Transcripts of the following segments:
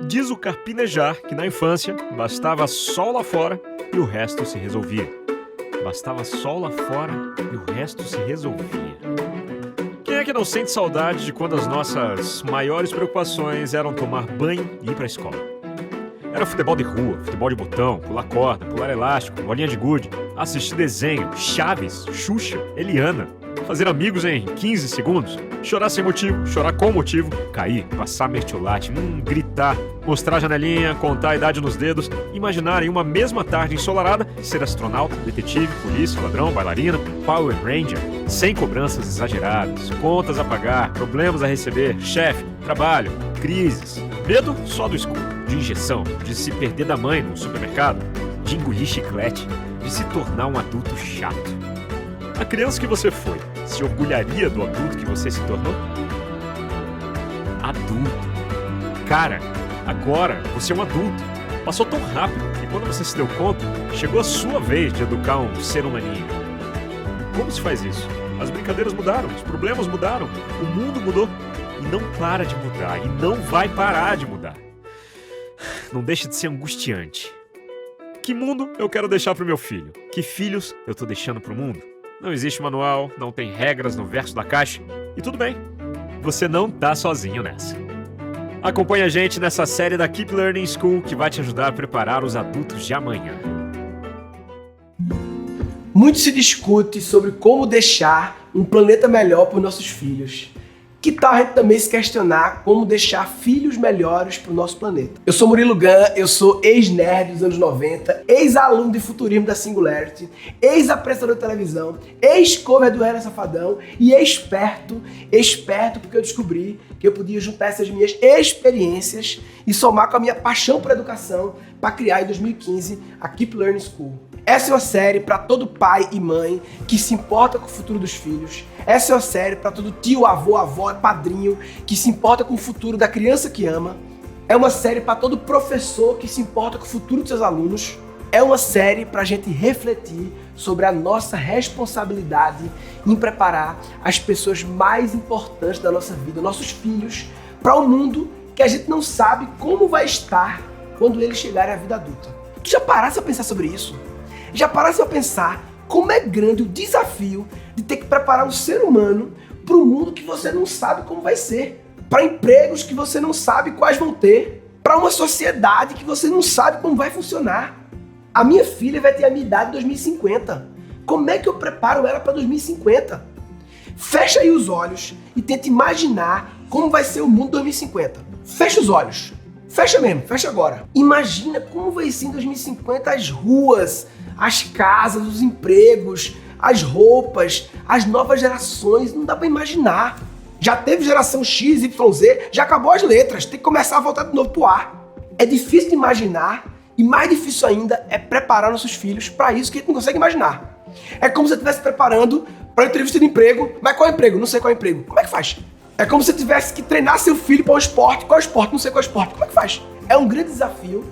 Diz o Carpinejar que na infância bastava sol lá fora e o resto se resolvia. Bastava sol lá fora e o resto se resolvia. Quem é que não sente saudade de quando as nossas maiores preocupações eram tomar banho e ir pra escola? Era futebol de rua, futebol de botão, pular corda, pular elástico, bolinha de gude, assistir desenho, Chaves, Xuxa, Eliana, fazer amigos em 15 segundos, chorar sem motivo, chorar com motivo, cair, passar mertiolate, gritar, mostrar a janelinha, contar a idade nos dedos, imaginar em uma mesma tarde ensolarada ser astronauta, detetive, polícia, ladrão, bailarina, Power Ranger, sem cobranças exageradas, contas a pagar, problemas a receber, chefe, trabalho, crises, medo só do escuro, de injeção, de se perder da mãe no supermercado, de engolir chiclete, de se tornar um adulto chato. A criança que você foi se orgulharia do adulto que você se tornou? Adulto. Cara, agora você é um adulto. Passou tão rápido que quando você se deu conta, chegou a sua vez de educar um ser humaninho. Como se faz isso? As brincadeiras mudaram, os problemas mudaram, o mundo mudou. E não para de mudar, e não vai parar de mudar. Não deixa de ser angustiante. Que mundo eu quero deixar pro meu filho? Que filhos eu tô deixando pro mundo? Não existe manual, não tem regras no verso da caixa. E tudo bem, você não tá sozinho nessa. Acompanhe a gente nessa série da Keep Learning School que vai te ajudar a preparar os adultos de amanhã. Muito se discute sobre como deixar um planeta melhor para os nossos filhos. Que tal a gente também se questionar como deixar filhos melhores para o nosso planeta? Eu sou Murilo Gun, eu sou ex-nerd dos anos 90, ex-aluno de futurismo da Singularity, ex-apresentador de televisão, ex-cover do Era Safadão e experto porque eu descobri que eu podia juntar essas minhas experiências e somar com a minha paixão por educação para criar em 2015 a Keep Learning School. Essa é uma série para todo pai e mãe que se importa com o futuro dos filhos. Essa é uma série para todo tio, avô, avó, padrinho que se importa com o futuro da criança que ama. É uma série para todo professor que se importa com o futuro dos seus alunos. É uma série para a gente refletir sobre a nossa responsabilidade em preparar as pessoas mais importantes da nossa vida, nossos filhos, para um mundo que a gente não sabe como vai estar quando eles chegarem à vida adulta. Tu já paraste a pensar sobre isso? Já paraste a pensar como é grande o desafio de ter que preparar um ser humano para um mundo que você não sabe como vai ser, para empregos que você não sabe quais vão ter, para uma sociedade que você não sabe como vai funcionar. A minha filha vai ter a minha idade em 2050. Como é que eu preparo ela para 2050? Fecha aí os olhos e tenta imaginar como vai ser o mundo em 2050. Fecha os olhos. Fecha mesmo, fecha agora. Imagina como vai ser em 2050 as ruas, as casas, os empregos, as roupas, as novas gerações. Não dá pra imaginar. Já teve geração X, Y, Z, já acabou as letras. Tem que começar a voltar de novo pro ar. É difícil de imaginar e mais difícil ainda é preparar nossos filhos para isso que a gente não consegue imaginar. É como se você estivesse preparando para uma entrevista de emprego. Mas qual é o emprego? Não sei qual é o emprego. Como é que faz? É como se você tivesse que treinar seu filho para um esporte. Qual é o esporte? Não sei qual é o esporte. Como é que faz? É um grande desafio.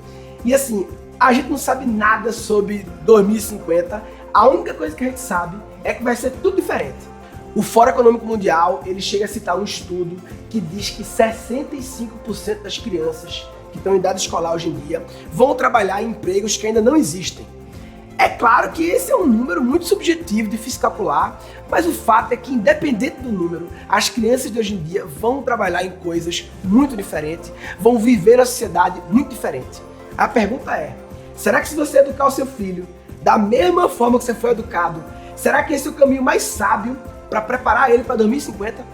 E assim, a gente não sabe nada sobre 2050. A única coisa que a gente sabe é que vai ser tudo diferente. O Fórum Econômico Mundial, ele chega a citar um estudo que diz que 65% das crianças que estão em idade escolar hoje em dia vão trabalhar em empregos que ainda não existem. É claro que esse é um número muito subjetivo, difícil de calcular, mas o fato é que, independente do número, as crianças de hoje em dia vão trabalhar em coisas muito diferentes, vão viver na sociedade muito diferente. A pergunta é, será que se você educar o seu filho da mesma forma que você foi educado, será que esse é o caminho mais sábio para preparar ele para 2050?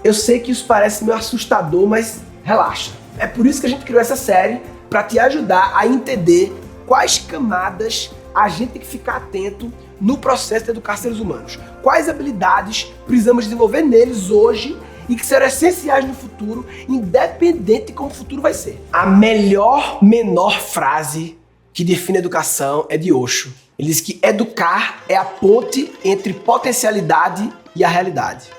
Eu sei que isso parece meio assustador, mas relaxa. É por isso que a gente criou essa série, para te ajudar a entender quais camadas a gente tem que ficar atento no processo de educar seres humanos. Quais habilidades precisamos desenvolver neles hoje e que serão essenciais no futuro, independente de como o futuro vai ser. A menor frase que define a educação é de Osho. Ele diz que educar é a ponte entre potencialidade e a realidade.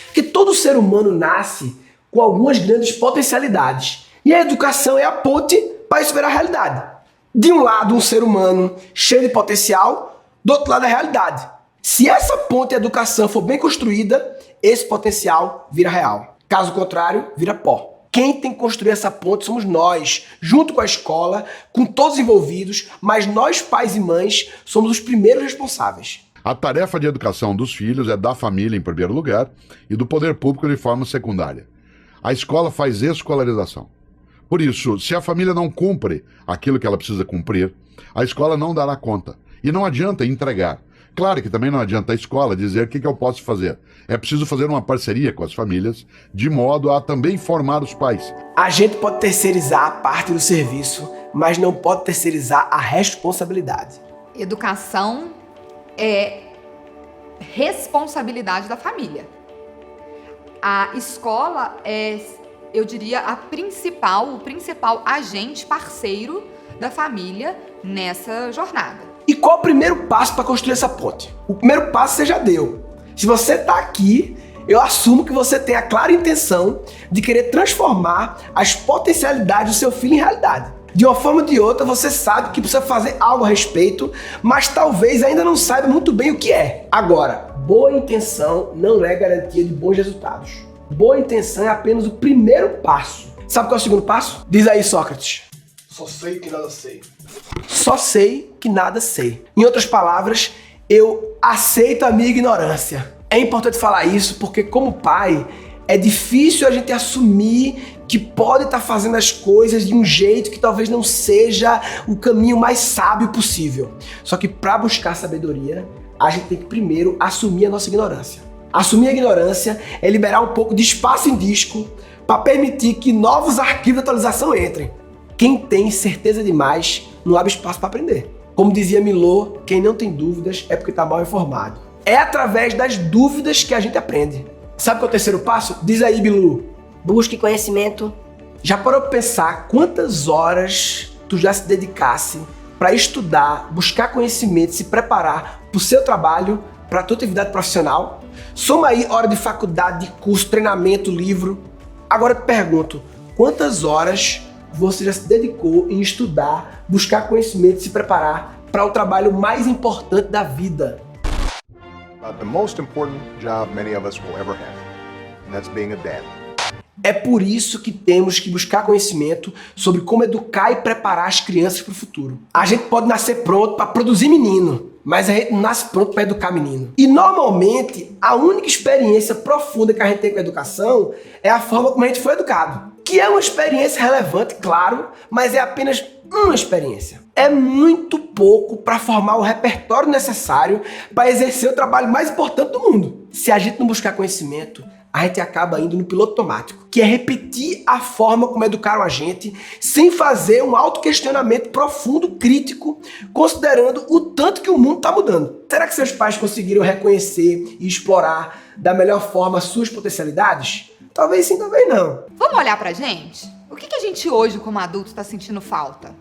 Porque todo ser humano nasce com algumas grandes potencialidades. E a educação é a ponte para isso virar realidade. De um lado, um ser humano cheio de potencial, do outro lado, a realidade. Se essa ponte de educação for bem construída, esse potencial vira real. Caso contrário, vira pó. Quem tem que construir essa ponte somos nós, junto com a escola, com todos os envolvidos, mas nós, pais e mães, somos os primeiros responsáveis. A tarefa de educação dos filhos é da família em primeiro lugar e do poder público de forma secundária. A escola faz escolarização. Por isso, se a família não cumpre aquilo que ela precisa cumprir, a escola não dará conta. E não adianta entregar. Claro que também não adianta a escola dizer o que eu posso fazer. É preciso fazer uma parceria com as famílias, de modo a também formar os pais. A gente pode terceirizar a parte do serviço, mas não pode terceirizar a responsabilidade. Educação é responsabilidade da família. A escola é, eu diria, o principal agente parceiro da família nessa jornada. E qual o primeiro passo para construir essa ponte? O primeiro passo você já deu. Se você está aqui, eu assumo que você tem a clara intenção de querer transformar as potencialidades do seu filho em realidade. De uma forma ou de outra, você sabe que precisa fazer algo a respeito, mas talvez ainda não saiba muito bem o que é. Agora, boa intenção não é garantia de bons resultados. Boa intenção é apenas o primeiro passo. Sabe qual é o segundo passo? Diz aí, Sócrates. Só sei que nada sei. Só sei que nada sei. Em outras palavras, eu aceito a minha ignorância. É importante falar isso porque, como pai, é difícil a gente assumir que pode estar fazendo as coisas de um jeito que talvez não seja o caminho mais sábio possível. Só que para buscar sabedoria, a gente tem que primeiro assumir a nossa ignorância. Assumir a ignorância é liberar um pouco de espaço em disco para permitir que novos arquivos de atualização entrem. Quem tem certeza demais não abre espaço para aprender. Como dizia Milô, quem não tem dúvidas é porque está mal informado. É através das dúvidas que a gente aprende. Sabe qual é o terceiro passo? Diz aí, Bilu. Busque conhecimento. Já parou para pensar quantas horas tu já se dedicasse para estudar, buscar conhecimento, se preparar para o seu trabalho, para a tua atividade profissional? Soma aí hora de faculdade, de curso, treinamento, livro. Agora eu te pergunto, quantas horas você já se dedicou em estudar, buscar conhecimento, se preparar para o trabalho mais importante da vida? The most important job many of us will ever have, and that's being a dad. É por isso que temos que buscar conhecimento sobre como educar e preparar as crianças para o futuro. A gente pode nascer pronto para produzir menino, mas a gente não nasce pronto para educar menino. E normalmente, a única experiência profunda que a gente tem com a educação é a forma como a gente foi educado. Que é uma experiência relevante, claro, mas é apenas uma experiência. É muito pouco para formar o repertório necessário para exercer o trabalho mais importante do mundo. Se a gente não buscar conhecimento, a gente acaba indo no piloto automático, que é repetir a forma como educaram a gente, sem fazer um autoquestionamento profundo, crítico, considerando o tanto que o mundo está mudando. Será que seus pais conseguiram reconhecer e explorar da melhor forma as suas potencialidades? Talvez sim, talvez não. Vamos olhar pra gente? O que a gente hoje, como adulto, está sentindo falta?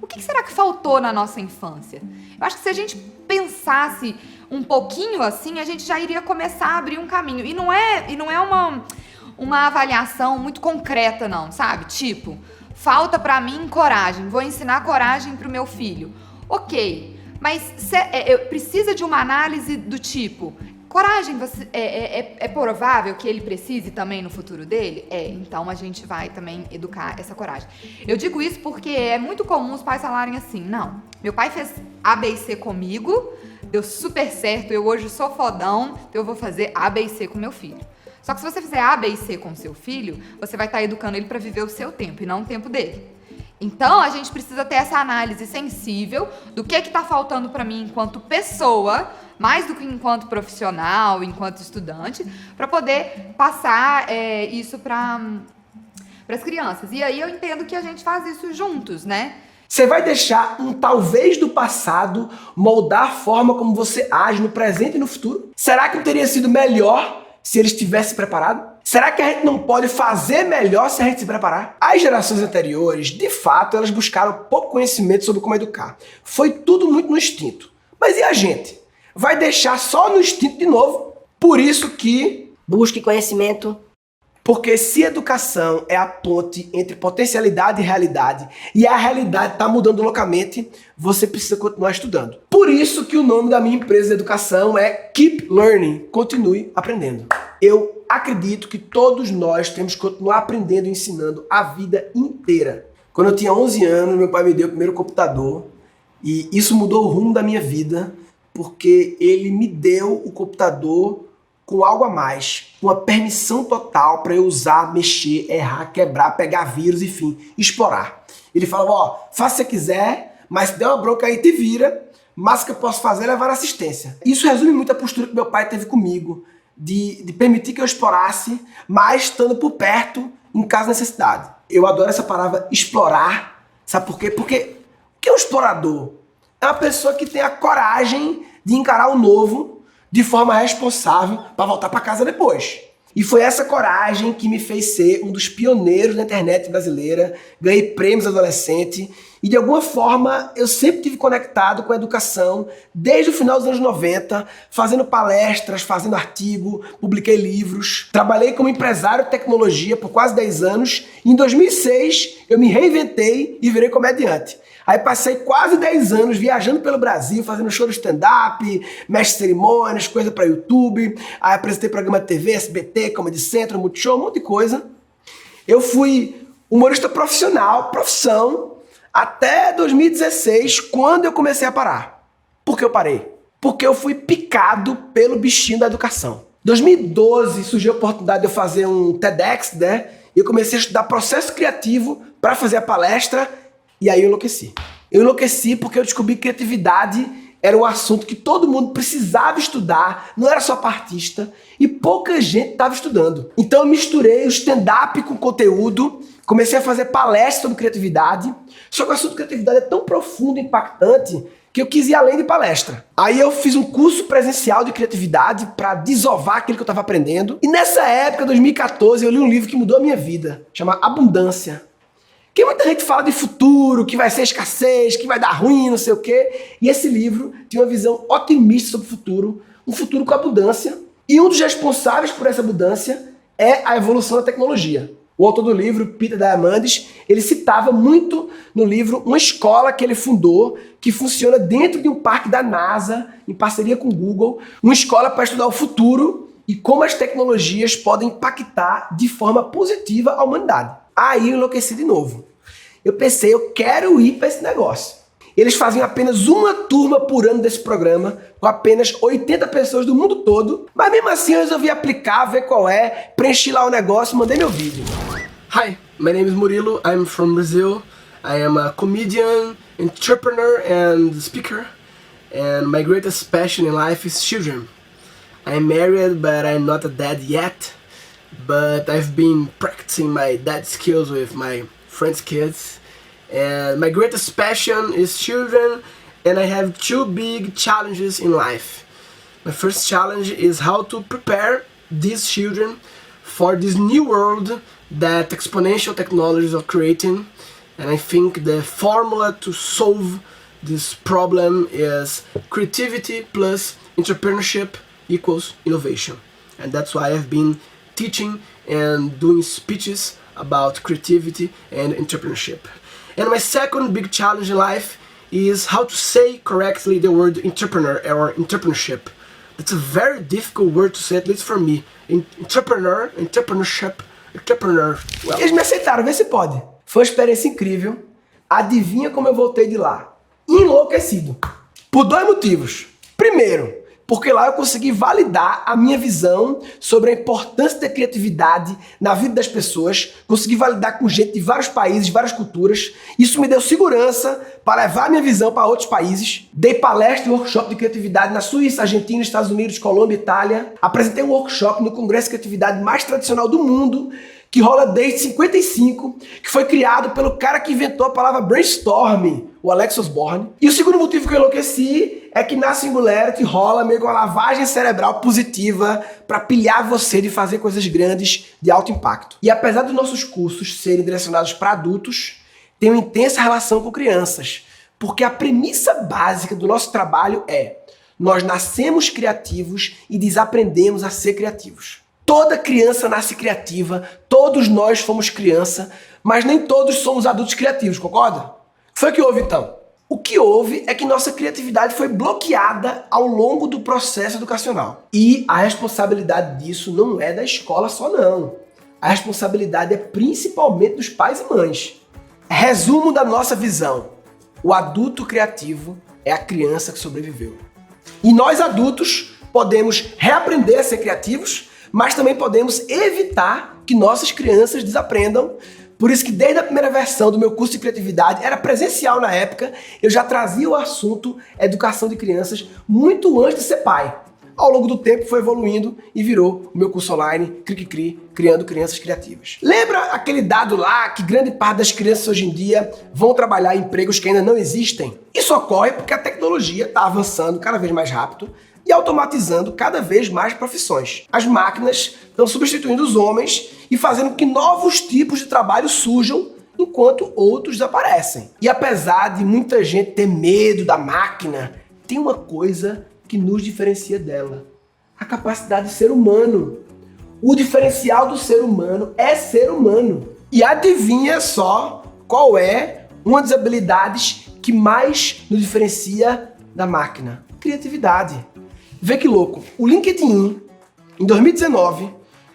O que será que faltou na nossa infância? Eu acho que se a gente pensasse um pouquinho assim, a gente já iria começar a abrir um caminho. E não é uma avaliação muito concreta, não, sabe? Tipo, falta pra mim coragem, vou ensinar coragem pro meu filho. Ok, mas precisa de uma análise do tipo... Coragem, é provável que ele precise também no futuro dele? Então a gente vai também educar essa coragem. Eu digo isso porque é muito comum os pais falarem assim, não, meu pai fez A, B e C comigo, deu super certo, eu hoje sou fodão, eu vou fazer A, B e C com meu filho. Só que se você fizer A, B e C com seu filho, você vai estar educando ele para viver o seu tempo e não o tempo dele. Então, a gente precisa ter essa análise sensível do que está faltando para mim enquanto pessoa, mais do que enquanto profissional, enquanto estudante, para poder passar isso para as crianças. E aí eu entendo que a gente faz isso juntos, né? Você vai deixar um talvez do passado moldar a forma como você age no presente e no futuro? Será que não teria sido melhor se ele estivesse preparado? Será que a gente não pode fazer melhor se a gente se preparar? As gerações anteriores, de fato, elas buscaram pouco conhecimento sobre como educar. Foi tudo muito no instinto. Mas e a gente? Vai deixar só no instinto de novo? Por isso que... Busque conhecimento. Porque se educação é a ponte entre potencialidade e realidade, e a realidade está mudando loucamente, você precisa continuar estudando. Por isso que o nome da minha empresa de educação é Keep Learning. Continue aprendendo. Eu acredito que todos nós temos que continuar aprendendo e ensinando a vida inteira. Quando eu tinha 11 anos, meu pai me deu o primeiro computador e isso mudou o rumo da minha vida, porque ele me deu o computador com algo a mais, com a permissão total para eu usar, mexer, errar, quebrar, pegar vírus, enfim, explorar. Ele falava, ó, faça se você quiser, mas se der uma bronca aí, te vira, mas o que eu posso fazer é levar assistência. Isso resume muito a postura que meu pai teve comigo, de permitir que eu explorasse, mas estando por perto, em caso de necessidade. Eu adoro essa palavra explorar, sabe por quê? Porque o que é um explorador? É uma pessoa que tem a coragem de encarar o novo de forma responsável para voltar para casa depois. E foi essa coragem que me fez ser um dos pioneiros da internet brasileira, ganhei prêmios adolescente e de alguma forma eu sempre tive conectado com a educação desde o final dos anos 90, fazendo palestras, fazendo artigo, publiquei livros, trabalhei como empresário de tecnologia por quase 10 anos e em 2006 eu me reinventei e virei comediante. Aí passei quase 10 anos viajando pelo Brasil, fazendo show de stand-up, mestre de cerimônias, coisa para YouTube. Aí apresentei programa de TV, SBT, Comedy Central, Multishow, um monte de coisa. Eu fui humorista profissional, profissão, até 2016, quando eu comecei a parar. Por que eu parei? Porque eu fui picado pelo bichinho da educação. Em 2012 surgiu a oportunidade de eu fazer um TEDx, né? E eu comecei a estudar processo criativo para fazer a palestra. E aí eu enlouqueci. Eu enlouqueci porque eu descobri que criatividade era um assunto que todo mundo precisava estudar, não era só partista, e pouca gente estava estudando. Então eu misturei o stand-up com conteúdo, comecei a fazer palestras sobre criatividade, só que o assunto de criatividade é tão profundo e impactante que eu quis ir além de palestra. Aí eu fiz um curso presencial de criatividade para desovar aquilo que eu estava aprendendo. E nessa época, 2014, eu li um livro que mudou a minha vida, chama Abundância. Que muita gente fala de futuro, que vai ser escassez, que vai dar ruim, não sei o quê. E esse livro tinha uma visão otimista sobre o futuro, um futuro com abundância. E um dos responsáveis por essa abundância é a evolução da tecnologia. O autor do livro, Peter Diamandis, ele citava muito no livro uma escola que ele fundou, que funciona dentro de um parque da NASA, em parceria com o Google, uma escola para estudar o futuro e como as tecnologias podem impactar de forma positiva a humanidade. Aí eu enlouqueci de novo. Eu pensei, eu quero ir para esse negócio. Eles faziam apenas uma turma por ano desse programa, com apenas 80 pessoas do mundo todo, mas mesmo assim eu resolvi aplicar, ver qual é, preenchi lá o negócio e mandei meu vídeo. Hi, my name is Murilo, I'm from Brazil. I am a comedian, entrepreneur and speaker, and my greatest passion in life is children. I'm married, but I'm not a dad yet. But I've been practicing my dad skills with my friends' kids. And my greatest passion is children, and I have two big challenges in life. My first challenge is how to prepare these children for this new world that exponential technologies are creating. And I think the formula to solve this problem is creativity plus entrepreneurship equals innovation. And that's why I've been teaching and doing speeches about creativity and entrepreneurship. And my second big challenge in life is how to say correctly the word entrepreneur or entrepreneurship. It's a very difficult word to say, at least for me. Entrepreneur, entrepreneurship, entrepreneur. Well. Eles me aceitaram, vê se pode. Foi uma experiência incrível. Adivinha como eu voltei de lá? Enlouquecido. Por dois motivos. Primeiro, porque lá eu consegui validar a minha visão sobre a importância da criatividade na vida das pessoas, consegui validar com gente de vários países, de várias culturas. Isso me deu segurança para levar a minha visão para outros países. Dei palestra e workshop de criatividade na Suíça, Argentina, Estados Unidos, Colômbia, Itália. Apresentei um workshop no Congresso de Criatividade mais tradicional do mundo, que rola desde 55, que foi criado pelo cara que inventou a palavra brainstorming, o Alex Osborne. E o segundo motivo que eu enlouqueci é que na Singularity rola meio que uma lavagem cerebral positiva para pilhar você de fazer coisas grandes de alto impacto. E apesar dos nossos cursos serem direcionados para adultos, tem uma intensa relação com crianças, porque a premissa básica do nosso trabalho é: nós nascemos criativos e desaprendemos a ser criativos. Toda criança nasce criativa, todos nós fomos criança, mas nem todos somos adultos criativos, concorda? O que foi que houve então? O que houve é que nossa criatividade foi bloqueada ao longo do processo educacional. E a responsabilidade disso não é da escola só, não. A responsabilidade é principalmente dos pais e mães. Resumo da nossa visão: o adulto criativo é a criança que sobreviveu. E nós adultos podemos reaprender a ser criativos, mas também podemos evitar que nossas crianças desaprendam. Por isso que desde a primeira versão do meu curso de criatividade, era presencial na época, eu já trazia o assunto educação de crianças muito antes de ser pai. Ao longo do tempo foi evoluindo e virou o meu curso online, Cri, Criando Crianças Criativas. Lembra aquele dado lá que grande parte das crianças hoje em dia vão trabalhar em empregos que ainda não existem? Isso ocorre porque a tecnologia está avançando cada vez mais rápido e automatizando cada vez mais profissões. As máquinas estão substituindo os homens e fazendo com que novos tipos de trabalho surjam enquanto outros desaparecem. E apesar de muita gente ter medo da máquina, tem uma coisa que nos diferencia dela: a capacidade de ser humano. O diferencial do ser humano é ser humano. E adivinha só qual é uma das habilidades que mais nos diferencia da máquina? Criatividade. Vê que louco, o LinkedIn, em 2019,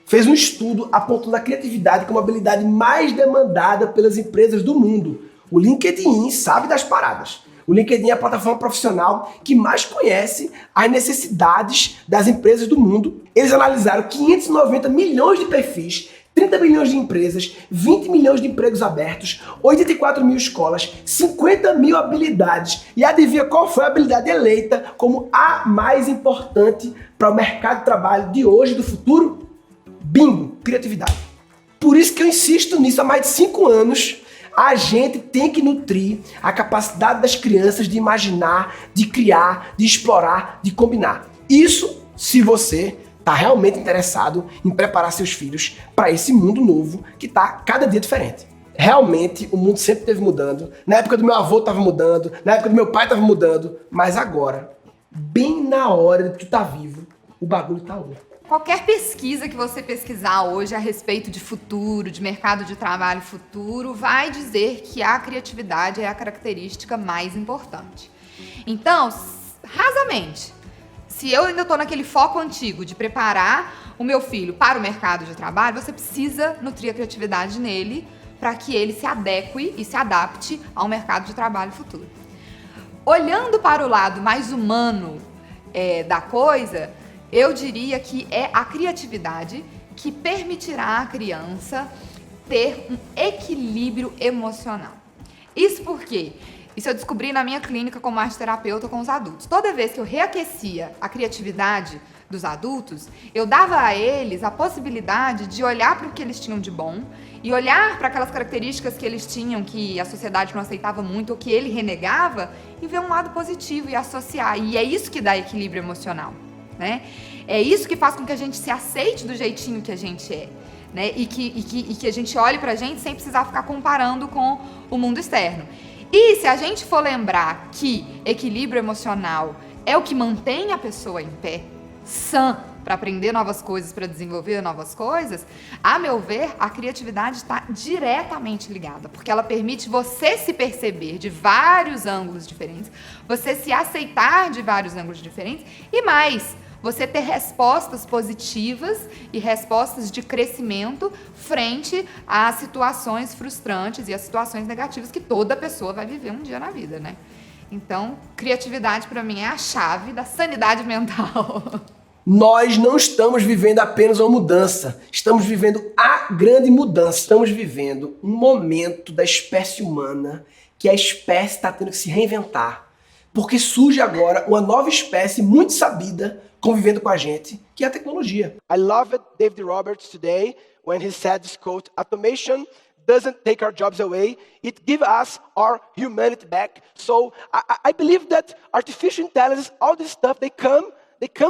fez um estudo apontando a criatividade como a habilidade mais demandada pelas empresas do mundo. O LinkedIn sabe das paradas. O LinkedIn é a plataforma profissional que mais conhece as necessidades das empresas do mundo. Eles analisaram 590 milhões de perfis, 30 milhões de empresas, 20 milhões de empregos abertos, 84 mil escolas, 50 mil habilidades. E adivinha qual foi a habilidade eleita como a mais importante para o mercado de trabalho de hoje e do futuro? Bingo! Criatividade. Por isso que eu insisto nisso há mais de 5 anos. A gente tem que nutrir a capacidade das crianças de imaginar, de criar, de explorar, de combinar. Isso se você está realmente interessado em preparar seus filhos para esse mundo novo que está cada dia diferente. Realmente, o mundo sempre esteve mudando. Na época do meu avô estava mudando, na época do meu pai estava mudando, mas agora, bem na hora de tu estar vivo, o bagulho tá louco. Qualquer pesquisa que você pesquisar hoje a respeito de futuro, de mercado de trabalho futuro, vai dizer que a criatividade é a característica mais importante. Então, rasamente, se eu ainda estou naquele foco antigo de preparar o meu filho para o mercado de trabalho, você precisa nutrir a criatividade nele para que ele se adeque e se adapte ao mercado de trabalho futuro. Olhando para o lado mais humano da coisa, eu diria que é a criatividade que permitirá à criança ter um equilíbrio emocional. Isso porque isso eu descobri na minha clínica como arteterapeuta com os adultos. Toda vez que eu reaquecia a criatividade dos adultos, eu dava a eles a possibilidade de olhar para o que eles tinham de bom e olhar para aquelas características que eles tinham que a sociedade não aceitava muito ou que ele renegava e ver um lado positivo e associar. E é isso que dá equilíbrio emocional, né? É isso que faz com que a gente se aceite do jeitinho que a gente é, né? E que a gente olhe pra gente sem precisar ficar comparando com o mundo externo. E se a gente for lembrar que equilíbrio emocional é o que mantém a pessoa em pé, sã, para aprender novas coisas, para desenvolver novas coisas, a meu ver, a criatividade está diretamente ligada, porque ela permite você se perceber de vários ângulos diferentes, você se aceitar de vários ângulos diferentes e mais, você ter respostas positivas e respostas de crescimento frente às situações frustrantes e às situações negativas que toda pessoa vai viver um dia na vida, né? Então, criatividade para mim é a chave da sanidade mental. Nós não estamos vivendo apenas uma mudança, estamos vivendo a grande mudança. Estamos vivendo um momento da espécie humana que a espécie está tendo que se reinventar. Porque surge agora uma nova espécie muito sabida convivendo com a gente, que é a tecnologia. I loved David Roberts today when he said this quote, "Automation doesn't take our jobs away, it gives us our humanity back." So I believe that artificial intelligence, all this stuff, they come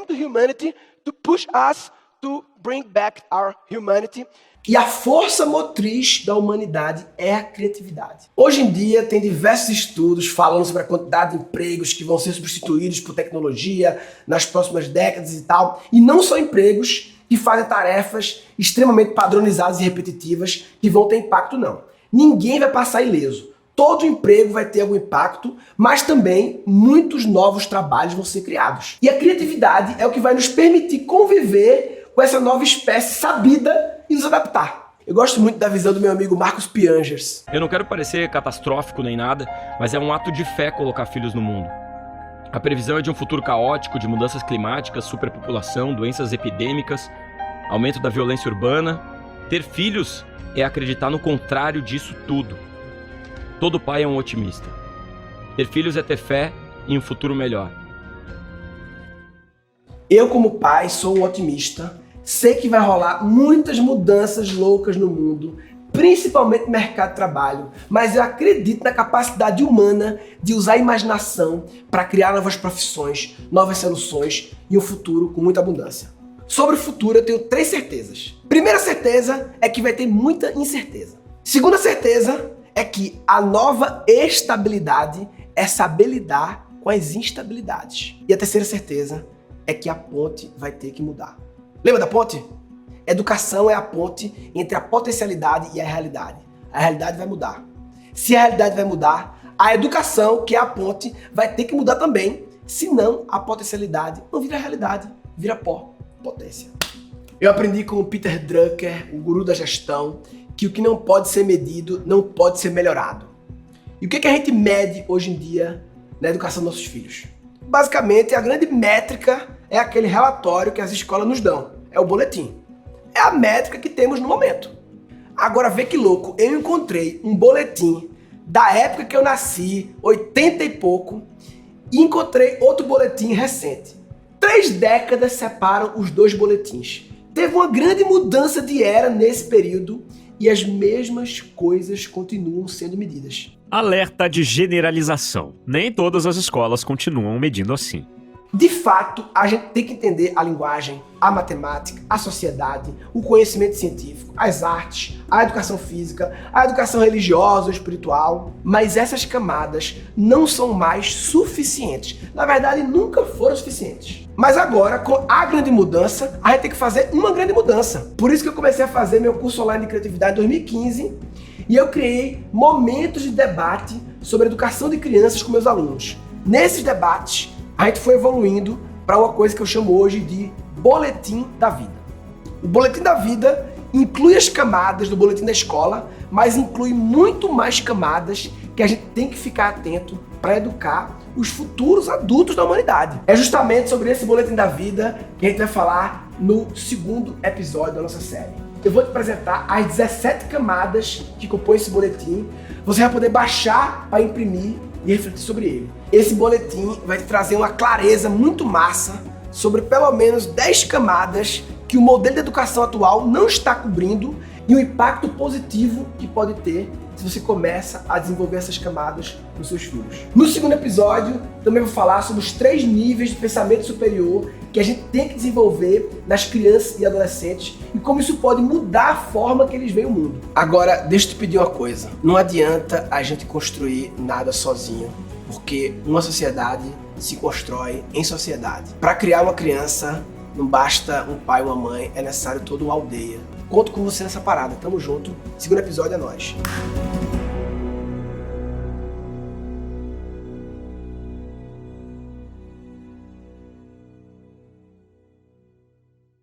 to humanity to push us to bring back our humanity. E a força motriz da humanidade é a criatividade. Hoje em dia tem diversos estudos falando sobre a quantidade de empregos que vão ser substituídos por tecnologia nas próximas décadas e tal. E não são empregos que fazem tarefas extremamente padronizadas e repetitivas que vão ter impacto, não. Ninguém vai passar ileso. Todo emprego vai ter algum impacto, mas também muitos novos trabalhos vão ser criados. E a criatividade é o que vai nos permitir conviver com essa nova espécie sabida e nos adaptar. Eu gosto muito da visão do meu amigo Marcos Piangers. Eu não quero parecer catastrófico nem nada, mas é um ato de fé colocar filhos no mundo. A previsão é de um futuro caótico, de mudanças climáticas, superpopulação, doenças epidêmicas, aumento da violência urbana. Ter filhos é acreditar no contrário disso tudo. Todo pai é um otimista. Ter filhos é ter fé em um futuro melhor. Eu, como pai, sou um otimista. Sei que vai rolar muitas mudanças loucas no mundo, principalmente no mercado de trabalho, mas eu acredito na capacidade humana de usar a imaginação para criar novas profissões, novas soluções e um futuro com muita abundância. Sobre o futuro, eu tenho 3 certezas. Primeira certeza é que vai ter muita incerteza. Segunda certeza é que a nova estabilidade é saber lidar com as instabilidades. E a terceira certeza é que a ponte vai ter que mudar. Lembra da ponte? Educação é a ponte entre a potencialidade e a realidade. A realidade vai mudar. Se a realidade vai mudar, a educação, que é a ponte, vai ter que mudar também. Senão, a potencialidade não vira realidade, vira pó, potência. Eu aprendi com o Peter Drucker, o guru da gestão, que o que não pode ser medido não pode ser melhorado. E o que a gente mede hoje em dia na educação dos nossos filhos? Basicamente, a grande métrica é aquele relatório que as escolas nos dão. É o boletim. É a métrica que temos no momento. Agora, vê que louco, eu encontrei um boletim da época que eu nasci, 80 e pouco, e encontrei outro boletim recente. 3 décadas separam os 2 boletins. Teve uma grande mudança de era nesse período e as mesmas coisas continuam sendo medidas. Alerta de generalização. Nem todas as escolas continuam medindo assim. De fato, a gente tem que entender a linguagem, a matemática, a sociedade, o conhecimento científico, as artes, a educação física, a educação religiosa ou espiritual, mas essas camadas não são mais suficientes. Na verdade, nunca foram suficientes. Mas agora, com a grande mudança, a gente tem que fazer uma grande mudança. Por isso que eu comecei a fazer meu curso online de criatividade em 2015 e eu criei momentos de debate sobre a educação de crianças com meus alunos. Nesses debates, a gente foi evoluindo para uma coisa que eu chamo hoje de boletim da vida. O boletim da vida inclui as camadas do boletim da escola, mas inclui muito mais camadas que a gente tem que ficar atento para educar os futuros adultos da humanidade. É justamente sobre esse boletim da vida que a gente vai falar no 2º episódio da nossa série. Eu vou te apresentar as 17 camadas que compõem esse boletim. Você vai poder baixar para imprimir e refletir sobre ele. Esse boletim vai te trazer uma clareza muito massa sobre pelo menos 10 camadas que o modelo de educação atual não está cobrindo e o impacto positivo que pode ter se você começa a desenvolver essas camadas nos seus filhos. No 2º episódio, também vou falar sobre os 3 níveis de pensamento superior que a gente tem que desenvolver nas crianças e adolescentes e como isso pode mudar a forma que eles veem o mundo. Agora, deixa eu te pedir uma coisa. Não adianta a gente construir nada sozinho, porque uma sociedade se constrói em sociedade. Para criar uma criança, não basta um pai ou uma mãe, é necessário toda uma aldeia. Conto com você nessa parada. Tamo junto. 2º episódio é nóis.